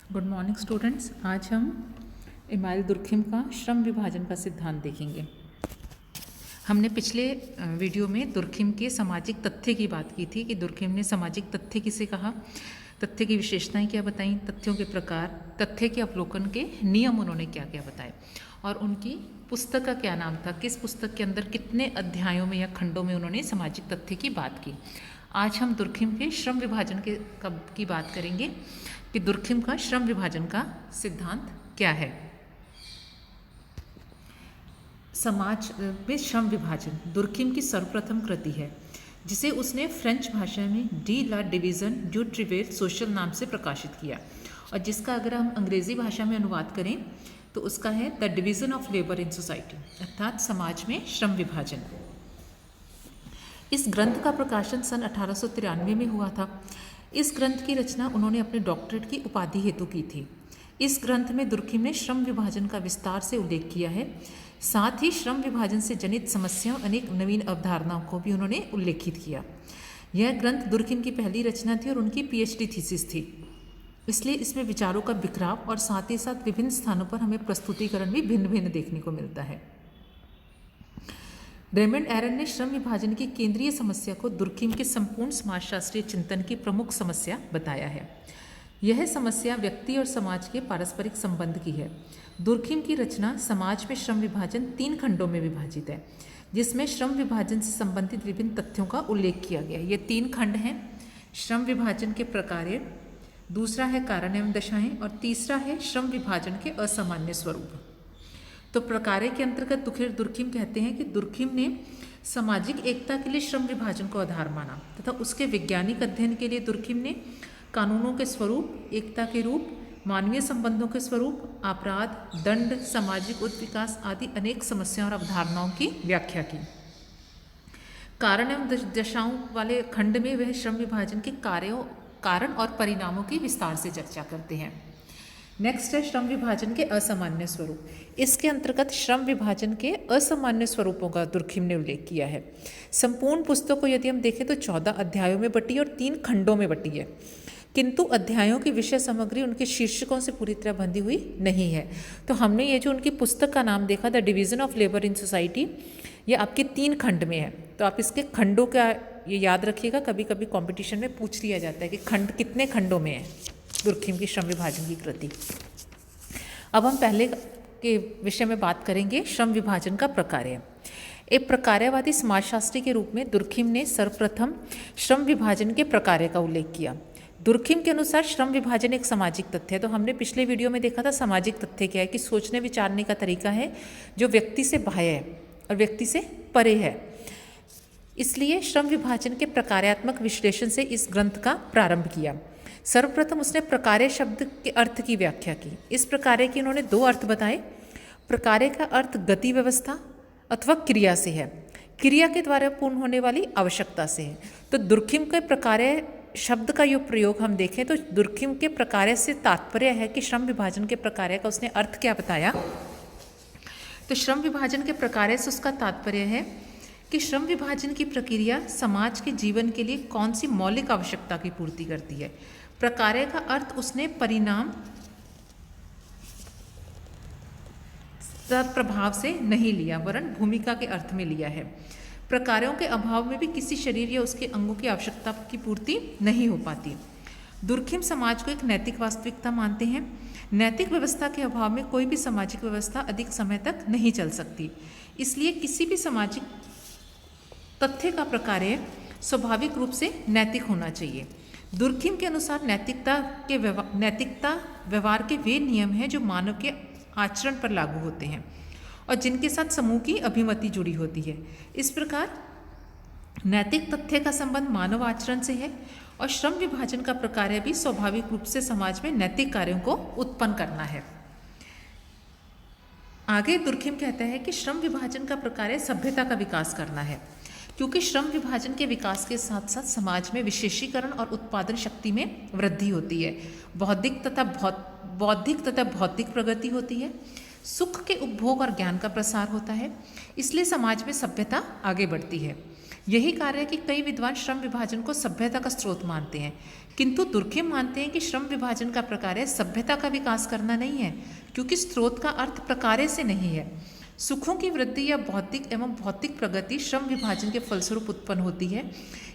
Good morning students. आज हम email Durkheim का श्रम विभाजन का सिद्धांत देखेंगे। हमने पिछले वीडियो में दुर्खिम के सामाजिक तथ्य की बात की थी कि दुर्खिम ने सामाजिक तथ्य किसे कहा, तथ्य की विशेषताएं क्या बताई, तथ्यों के प्रकार, तथ्य के अवलोकन के नियम उन्होंने क्या क्या बताए और उनकी पुस्तक का क्या नाम था, किस पुस्तक के अंदर कितने अध्यायों में या खंडों में उन्होंने सामाजिक तथ्य की बात की। आज हम दुर्खिम के श्रम विभाजन की बात करेंगे कि दुर्खिम का श्रम विभाजन का सिद्धांत क्या है। समाज में श्रम विभाजन दुर्खिम की सर्वप्रथम कृति है, जिसे उसने फ्रेंच भाषा में डी ला डिवीज़न डू ट्रिवेल सोशल नाम से प्रकाशित किया और जिसका अगर हम अंग्रेज़ी भाषा में अनुवाद करें तो उसका है the division of labour in society, अर्थात समाज में श्रम विभाजन। इस ग्रंथ का प्रकाशन सन 1893 में हुआ था। इस ग्रंथ की रचना उन्होंने अपने डॉक्टरेट की उपाधि हेतु की थी। इस ग्रंथ में दुर्खिम ने श्रम विभाजन का विस्तार से उल्लेख किया है। साथ ही श्रम विभाजन से जनित समस्याओं अनेक नवीन अवधारणाओं को भी उन्होंने उल्लेखित किया। यह ग्रंथ दुर्खिम की पहली रचना थी और उनकी पीएचडी थीसिस थी, इसलिए इसमें विचारों का बिखराव और साथ ही साथ विभिन्न स्थानों पर हमें प्रस्तुतिकरण भी भिन्न भिन्न देखने को मिलता है। रेमंड एरन ने श्रम विभाजन की केंद्रीय समस्या को दुर्खिम के संपूर्ण समाजशास्त्रीय चिंतन की प्रमुख समस्या बताया है। यह समस्या व्यक्ति और समाज के पारस्परिक संबंध की है। दुर्खिम की रचना समाज में श्रम विभाजन 3 खंडों में विभाजित है, जिसमें श्रम विभाजन से संबंधित विभिन्न तथ्यों का उल्लेख किया गया है। ये 3 खंड हैं: श्रम विभाजन के प्रकार्य, दूसरा है कारण एवं दशाएं और तीसरा है श्रम विभाजन के असामान्य स्वरूप। तो प्रकार्य के अंतर्गत दुर्खिम कहते हैं कि दुर्खिम ने सामाजिक एकता के लिए श्रम विभाजन को आधार माना तथा उसके वैज्ञानिक अध्ययन के लिए दुर्खिम ने कानूनों के स्वरूप, एकता के रूप, मानवीय संबंधों के स्वरूप, अपराध, दंड, सामाजिक उत्विकास आदि अनेक समस्याओं और अवधारणाओं की व्याख्या की। कारण एवं दशाओं वाले खंड में वह श्रम विभाजन के कारण और परिणामों की विस्तार से चर्चा करते हैं। नेक्स्ट है श्रम विभाजन के असामान्य स्वरूप। इसके अंतर्गत श्रम विभाजन के असामान्य स्वरूपों का दुर्खिम ने उल्लेख किया है। संपूर्ण पुस्तक को यदि हम देखें तो 14 अध्यायों में बटी और 3 खंडों में बटी है, किंतु अध्यायों की विषय सामग्री उनके शीर्षकों से पूरी तरह बंधी हुई नहीं है। तो हमने ये जो उनकी पुस्तक का नाम देखा, the division of labour in society, ये आपके 3 खंड में है। तो आप इसके खंडों का ये याद रखिएगा, कभी कभी कॉम्पिटिशन में पूछ लिया जाता है कि खंड कितने खंडों में है दुर्खिम की श्रम विभाजन की कृति। अब हम पहले के विषय में बात करेंगे, श्रम विभाजन का प्रकार्य। एक प्रकार्यवादी समाजशास्त्री के रूप में दुर्खिम ने सर्वप्रथम श्रम विभाजन के प्रकार्य का उल्लेख किया। दुर्खिम के अनुसार श्रम विभाजन एक सामाजिक तथ्य है। तो हमने पिछले वीडियो में देखा था सामाजिक तथ्य क्या है, कि सोचने विचारने का तरीका है जो व्यक्ति से बाह्य है और व्यक्ति से परे है। इसलिए श्रम विभाजन के प्रकार्यात्मक विश्लेषण से इस ग्रंथ का प्रारंभ किया। सर्वप्रथम उसने प्रकार्य शब्द के अर्थ की व्याख्या की। इस प्रकार्य के उन्होंने 2 अर्थ बताए। प्रकार्य का अर्थ गति व्यवस्था अथवा क्रिया से है, क्रिया के द्वारा पूर्ण होने वाली आवश्यकता से है। तो दुर्खिम के प्रकार्य शब्द का यो प्रयोग हम देखें तो दुर्खिम के प्रकार्य से तात्पर्य है कि श्रम विभाजन के प्रकार्य का उसने अर्थ क्या बताया। तो श्रम विभाजन के प्रकार्य से उसका तात्पर्य है कि श्रम विभाजन की प्रक्रिया समाज के जीवन के लिए कौन सी मौलिक आवश्यकता की पूर्ति करती है। प्रकार्य का अर्थ उसने परिणाम प्रभाव से नहीं लिया, वरन भूमिका के अर्थ में लिया है। प्रकार्यों के अभाव में भी किसी शरीर या उसके अंगों की आवश्यकता की पूर्ति नहीं हो पाती। दुर्खिम समाज को एक नैतिक वास्तविकता मानते हैं। नैतिक व्यवस्था के अभाव में कोई भी सामाजिक व्यवस्था अधिक समय तक नहीं चल सकती। इसलिए किसी भी सामाजिक तथ्य का प्रकार्य स्वाभाविक रूप से नैतिक होना चाहिए। दुर्खिम के अनुसार नैतिकता व्यवहार के वे नियम हैं जो मानव के आचरण पर लागू होते हैं और जिनके साथ समूह की अभिमति जुड़ी होती है। इस प्रकार नैतिक तथ्य का संबंध मानव आचरण से है और श्रम विभाजन का प्रकार्य भी स्वाभाविक रूप से समाज में नैतिक कार्यों को उत्पन्न करना है। आगे दुर्खिम कहता है कि श्रम विभाजन का प्रकार्य सभ्यता का विकास करना है, क्योंकि श्रम विभाजन के विकास के साथ साथ समाज में विशेषीकरण और उत्पादन शक्ति में वृद्धि होती है, बौद्धिक तथा भौतिक प्रगति होती है, सुख के उपभोग और ज्ञान का प्रसार होता है। इसलिए समाज में सभ्यता आगे बढ़ती है। यही कार्य है कि कई विद्वान श्रम विभाजन को सभ्यता का स्रोत मानते हैं, किंतु दुर्खिम मानते हैं कि श्रम विभाजन का प्रकार्य सभ्यता का विकास करना नहीं है, क्योंकि स्रोत का अर्थ प्रकार्य से नहीं है। सुखों की वृद्धि या बौद्धिक एवं भौतिक प्रगति श्रम विभाजन के फलस्वरूप उत्पन्न होती है,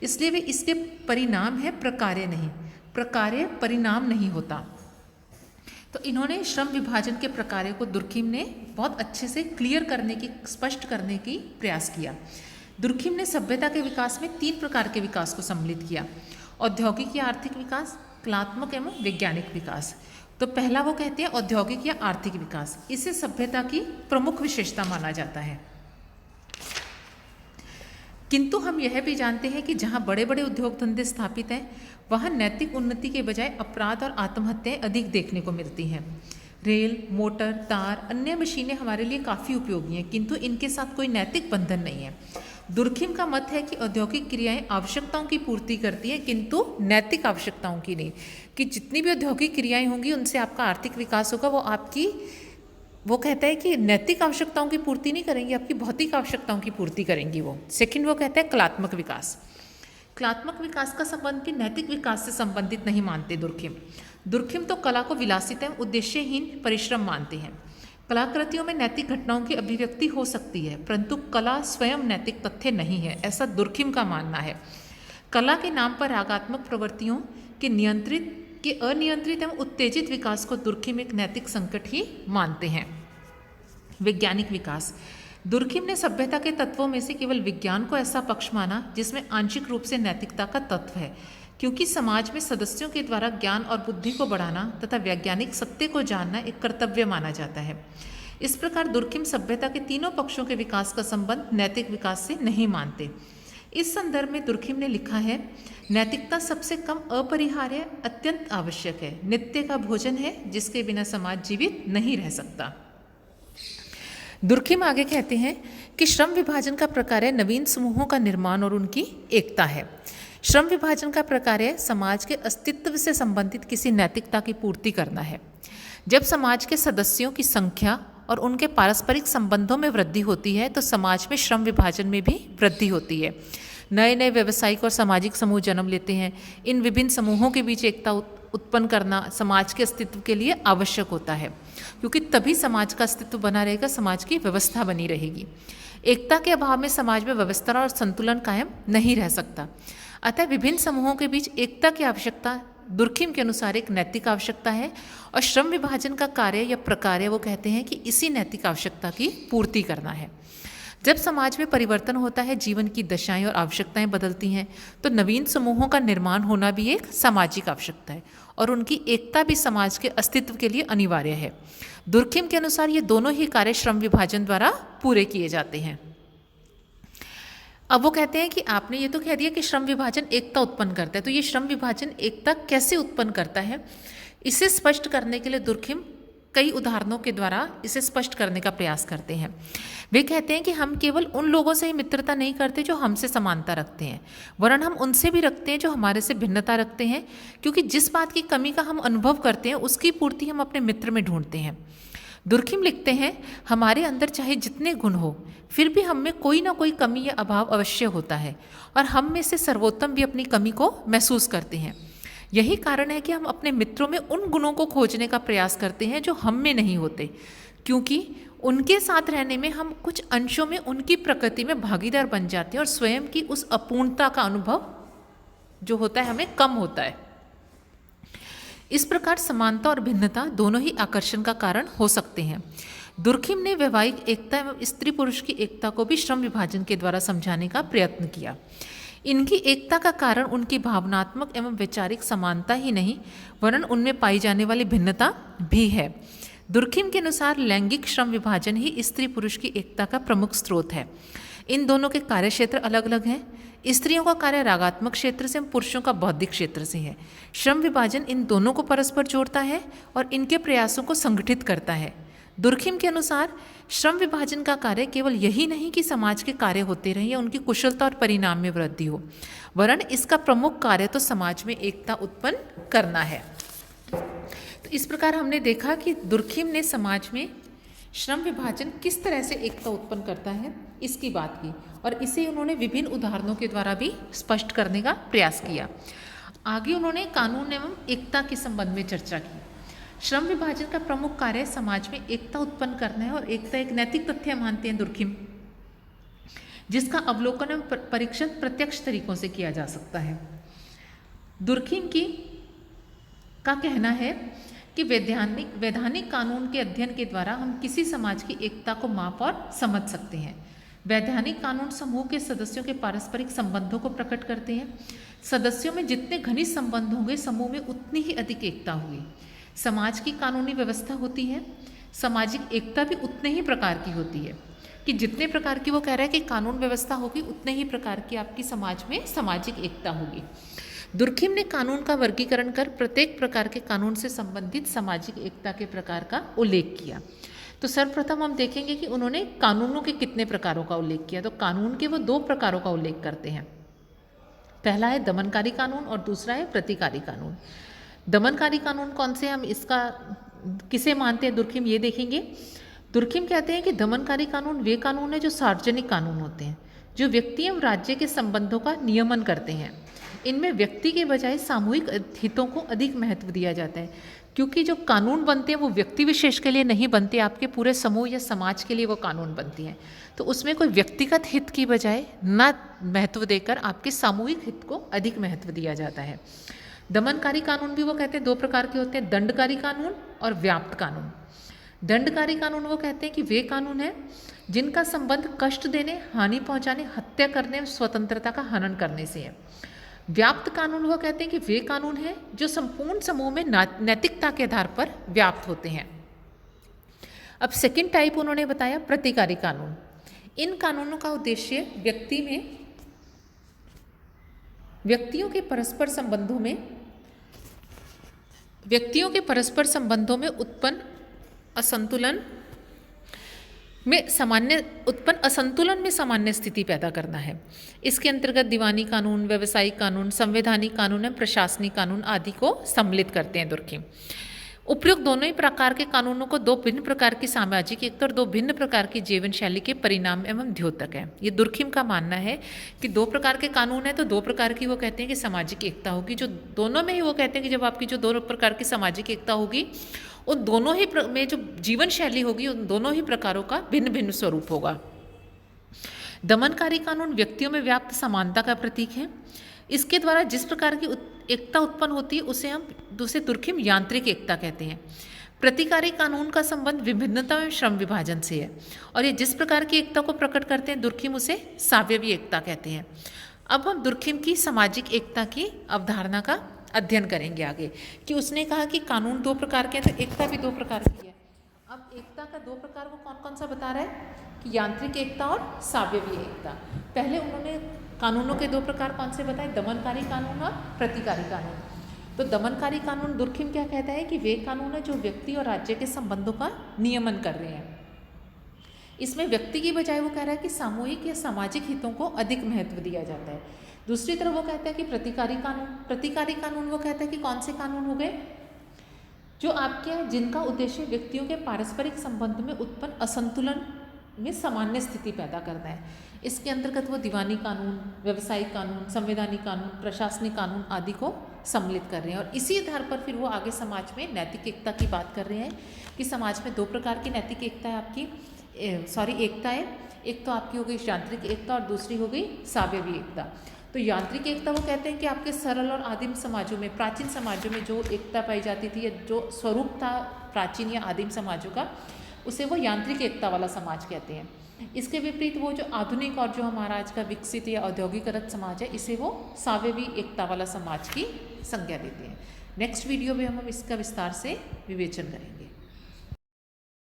इसलिए वे इसके परिणाम है, प्रकार्य नहीं। प्रकार्य परिणाम नहीं होता। तो इन्होंने श्रम विभाजन के प्रकार्य को दुर्खिम ने बहुत अच्छे से क्लियर करने की, स्पष्ट करने की प्रयास किया। दुर्खिम ने सभ्यता के विकास में 3 प्रकार के विकास को सम्मिलित किया: औद्योगिक या आर्थिक विकास, कलात्मक एवं वैज्ञानिक विकास। तो पहला वो कहते हैं औद्योगिक या आर्थिक विकास, इसे सभ्यता की प्रमुख विशेषता माना जाता है। किंतु हम यह भी जानते हैं कि जहाँ बड़े बड़े उद्योग धंधे स्थापित हैं, वहाँ नैतिक उन्नति के बजाय अपराध और आत्महत्याएं अधिक देखने को मिलती हैं। रेल, मोटर, तार, अन्य मशीनें हमारे लिए काफ़ी उपयोगी हैं, किंतु इनके साथ कोई नैतिक बंधन नहीं है। दुर्खिम का मत है कि औद्योगिक क्रियाएं आवश्यकताओं की पूर्ति करती हैं, किंतु नैतिक आवश्यकताओं की नहीं। कि जितनी भी औद्योगिक क्रियाएं होंगी उनसे आपका आर्थिक विकास होगा, वो कहता है कि नैतिक आवश्यकताओं की पूर्ति नहीं करेंगी, आपकी भौतिक आवश्यकताओं की पूर्ति करेंगी वो। सेकंड वो कहता है कलात्मक विकास। कलात्मक विकास का संबंध भी नैतिक विकास से संबंधित नहीं मानते दुर्खिम। दुर्खिम तो कला को विलासित एवं उद्देश्यहीन परिश्रम मानते हैं। कलाकृतियों में नैतिक घटनाओं की अभिव्यक्ति हो सकती है, परंतु कला स्वयं नैतिक तथ्य नहीं है, ऐसा दुर्खिम का मानना है। कला के नाम पर रागात्मक प्रवृत्तियों के अनियंत्रित एवं उत्तेजित विकास को दुर्खिम एक नैतिक संकट ही मानते हैं। वैज्ञानिक विकास। दुर्खिम ने सभ्यता के तत्वों में से केवल विज्ञान को ऐसा पक्ष माना जिसमें आंशिक रूप से नैतिकता का तत्व है, क्योंकि समाज में सदस्यों के द्वारा ज्ञान और बुद्धि को बढ़ाना तथा वैज्ञानिक सत्य को जानना एक कर्तव्य माना जाता है। इस प्रकार दुर्खिम सभ्यता के तीनों पक्षों के विकास का संबंध नैतिक विकास से नहीं मानते। इस संदर्भ में दुर्खिम ने लिखा है, नैतिकता सबसे कम अपरिहार्य, अत्यंत आवश्यक है। नित्य का भोजन है जिसके बिना समाज जीवित नहीं रह सकता। दुर्खिम आगे कहते हैं कि श्रम विभाजन का प्रकार्य नवीन समूहों का निर्माण और उनकी एकता है। श्रम विभाजन का प्रकार्य समाज के अस्तित्व से संबंधित किसी नैतिकता की पूर्ति करना है। जब समाज के सदस्यों की संख्या और उनके पारस्परिक संबंधों में वृद्धि होती है तो समाज में श्रम विभाजन में भी वृद्धि होती है। नए नए व्यावसायिक और सामाजिक समूह जन्म लेते हैं। इन विभिन्न समूहों के बीच एकता उत्पन्न करना समाज के अस्तित्व के लिए आवश्यक होता है, क्योंकि तभी समाज का अस्तित्व बना रहेगा, समाज की व्यवस्था बनी रहेगी। एकता के अभाव में समाज में व्यवस्था और संतुलन कायम नहीं रह सकता। अतः विभिन्न समूहों के बीच एकता की आवश्यकता दुर्खिम के अनुसार एक नैतिक आवश्यकता है, और श्रम विभाजन का कार्य या प्रकार्य वो कहते हैं कि इसी नैतिक आवश्यकता की पूर्ति करना है। जब समाज में परिवर्तन होता है, जीवन की दशाएं और आवश्यकताएं बदलती हैं, तो नवीन समूहों का निर्माण होना भी एक सामाजिक आवश्यकता है और उनकी एकता भी समाज के अस्तित्व के लिए अनिवार्य है। दुर्खिम के अनुसार ये दोनों ही कार्य श्रम विभाजन द्वारा पूरे किए जाते हैं। अब वो कहते हैं कि आपने ये तो कह दिया कि श्रम विभाजन एकता उत्पन्न करता है, तो ये श्रम विभाजन एकता कैसे उत्पन्न करता है, इसे स्पष्ट करने के लिए दुर्खिम कई उदाहरणों के द्वारा इसे स्पष्ट करने का प्रयास करते हैं। वे कहते हैं कि हम केवल उन लोगों से ही मित्रता नहीं करते जो हमसे समानता रखते हैं, वरन हम उनसे भी रखते हैं जो हमारे से भिन्नता रखते हैं, क्योंकि जिस बात की कमी का हम अनुभव करते हैं उसकी पूर्ति हम अपने मित्र में ढूंढते हैं। दुर्खिम लिखते हैं, हमारे अंदर चाहे जितने गुण हो, फिर भी हम में कोई ना कोई कमी या अभाव अवश्य होता है, और हम में से सर्वोत्तम भी अपनी कमी को महसूस करते हैं। यही कारण है कि हम अपने मित्रों में उन गुणों को खोजने का प्रयास करते हैं जो हम में नहीं होते, क्योंकि उनके साथ रहने में हम कुछ अंशों में उनकी प्रकृति में भागीदार बन जाते हैं और स्वयं की उस अपूर्णता का अनुभव जो होता है हमें कम होता है। इस प्रकार समानता और भिन्नता दोनों ही आकर्षण का कारण हो सकते हैं। दुर्खिम ने वैवाहिक एकता एवं स्त्री पुरुष की एकता को भी श्रम विभाजन के द्वारा समझाने का प्रयत्न किया। इनकी एकता का कारण उनकी भावनात्मक एवं वैचारिक समानता ही नहीं, वरन उनमें पाई जाने वाली भिन्नता भी है। दुर्खिम के अनुसार लैंगिक श्रम विभाजन ही स्त्री पुरुष की एकता का प्रमुख स्रोत है। इन दोनों के कार्य क्षेत्र अलग अलग हैं। स्त्रियों का कार्य रागात्मक क्षेत्र से, पुरुषों का बौद्धिक क्षेत्र से है। श्रम विभाजन इन दोनों को परस्पर जोड़ता है और इनके प्रयासों को संगठित करता है। दुर्खिम के अनुसार श्रम विभाजन का कार्य केवल यही नहीं कि समाज के कार्य होते रहें या उनकी कुशलता और परिणाम में वृद्धि हो, वरन इसका प्रमुख कार्य तो समाज में एकता उत्पन्न करना है। तो इस प्रकार हमने देखा कि दुर्खिम ने समाज में श्रम विभाजन किस तरह से एकता उत्पन्न करता है इसकी बात की, और इसे उन्होंने विभिन्न उदाहरणों के द्वारा भी स्पष्ट करने का प्रयास किया। आगे उन्होंने कानून एवं एकता के संबंध में चर्चा की। श्रम विभाजन का प्रमुख कार्य समाज में एकता उत्पन्न करना है, और एकता एक नैतिक तथ्य मानते हैं दुर्खिम, जिसका अवलोकन एवं परीक्षण प्रत्यक्ष तरीकों से किया जा सकता है। दुर्खिम का कहना है कि वैधानिक कानून के अध्ययन के द्वारा हम किसी समाज की एकता को माप और समझ सकते हैं। वैधानिक कानून समूह के सदस्यों के पारस्परिक संबंधों को प्रकट करते हैं। सदस्यों में जितने घनिष्ठ संबंध होंगे, समूह में उतनी ही अधिक एकता होगी। समाज की कानूनी व्यवस्था होती है, सामाजिक एकता भी उतने ही प्रकार की होती है, कि जितने प्रकार की वो कह रहा है कि कानून व्यवस्था होगी, उतने ही प्रकार की आपकी समाज में सामाजिक एकता होगी। दुर्खिम ने कानून का वर्गीकरण कर प्रत्येक प्रकार के कानून से संबंधित सामाजिक एकता के प्रकार का उल्लेख किया। तो सर्वप्रथम हम देखेंगे कि उन्होंने कानूनों के कितने प्रकारों का उल्लेख किया। तो कानून के वो 2 प्रकारों का उल्लेख करते हैं। पहला है दमनकारी कानून और दूसरा है प्रतिकारी कानून। दमनकारी कानून कौन से, हम इसका किसे मानते हैं दुर्खिम, ये देखेंगे। दुर्खिम कहते हैं कि दमनकारी कानून वे कानून है जो सार्वजनिक कानून होते हैं, जो व्यक्ति एवं राज्य के संबंधों का नियमन करते हैं। इनमें व्यक्ति के बजाय सामूहिक हितों को अधिक महत्व दिया जाता है, क्योंकि जो कानून बनते हैं वो व्यक्ति विशेष के लिए नहीं बनते, आपके पूरे समूह या समाज के लिए वो कानून बनती हैं। तो उसमें कोई व्यक्तिगत हित की बजाय न महत्व देकर आपके सामूहिक हित को अधिक महत्व दिया जाता है। दमनकारी कानून भी वो कहते हैं 2 प्रकार के होते हैं, दंडकारी कानून और व्याप्त कानून। दंडकारी कानून वो कहते हैं कि वे कानून हैं जिनका संबंध कष्ट देने, हानि पहुंचाने, हत्या करने और स्वतंत्रता का हनन करने से है। व्याप्त कानून वो कहते हैं कि वे कानून हैं जो संपूर्ण समूह में नैतिकता के आधार पर व्याप्त होते हैं। अब सेकंड टाइप उन्होंने बताया प्रतिकारी कानून। इन कानूनों का उद्देश्य व्यक्तियों के परस्पर संबंधों में उत्पन्न असंतुलन में सामान्य स्थिति पैदा करना है। इसके अंतर्गत दीवानी कानून, व्यावसायिक कानून, संवैधानिक कानून एवं प्रशासनिक कानून आदि को सम्मिलित करते हैं दुर्खिम। उपयुक्त दोनों ही प्रकार के कानूनों को 2 भिन्न प्रकार की सामाजिक एकता और 2 भिन्न प्रकार की जीवन शैली के परिणाम एवं द्योतक है। ये दुर्खिम का मानना है कि 2 प्रकार के कानून है तो 2 प्रकार की वो कहते हैं कि सामाजिक एकता होगी। जो दोनों में ही वो कहते हैं कि जब आपकी जो 2 प्रकार की सामाजिक एकता होगी, उन दोनों ही में जो जीवन शैली होगी, उन दोनों ही प्रकारों का भिन्न भिन्न स्वरूप होगा। दमनकारी कानून व्यक्तियों में व्याप्त समानता का प्रतीक है। इसके द्वारा जिस प्रकार की एकता उत्पन्न होती है उसे दुर्खिम यांत्रिक एकता कहते हैं। प्रतिकारी कानून का संबंध विभिन्नता में श्रम विभाजन से है, और ये जिस प्रकार की एकता को प्रकट करते हैं दुर्खिम उसे सावयवी एकता कहते हैं। अब हम दुर्खिम की सामाजिक एकता की अवधारणा का अध्ययन करेंगे आगे, कि उसने कहा कि कानून 2 प्रकार के हैं तो एकता भी 2 प्रकार की है। अब एकता का 2 प्रकार वो कौन कौन सा बता रहा है कि यांत्रिक एकता और सावयवी एकता। पहले उन्होंने कानूनों के 2 प्रकार कौन से बताए, दमनकारी कानून और प्रतिकारी कानून। तो दमनकारी कानून दुर्खिम क्या कहता है कि वे कानून है जो व्यक्ति और राज्य के संबंधों का नियमन कर रहे हैं। इसमें व्यक्ति की बजाय वो कह रहा है कि सामूहिक या सामाजिक हितों को अधिक महत्व दिया जाता है। दूसरी तरफ वो कहता है कि प्रतिकारी कानून वो कहता है कि कौन से कानून हो गए, जो आपके जिनका उद्देश्य व्यक्तियों के पारस्परिक संबंध में उत्पन्न असंतुलन में सामान्य स्थिति पैदा करना है। इसके अंतर्गत वो दीवानी कानून, व्यावसायिक कानून, संवैधानिक कानून, प्रशासनिक कानून आदि को सम्मिलित कर रहे हैं। और इसी आधार पर फिर वो आगे समाज में नैतिक एकता की बात कर रहे हैं कि समाज में 2 प्रकार की नैतिक एकता है आपकी, एकता है। एक तो आपकी हो गई यांत्रिक एकता और दूसरी हो गई सावयवी एकता। तो यांत्रिक एकता वो कहते हैं कि आपके सरल और आदिम समाजों में, प्राचीन समाजों में जो एकता पाई जाती थी या जो स्वरूप था प्राचीन या आदिम समाजों का, उसे वो यांत्रिक एकता वाला समाज कहते हैं। इसके विपरीत वो जो आधुनिक और जो हमारा आज का विकसित या औद्योगिकरण समाज है, इसे वो सावयवी एकता वाला समाज की संज्ञा देते हैं। नेक्स्ट वीडियो में हम इसका विस्तार से विवेचन करेंगे।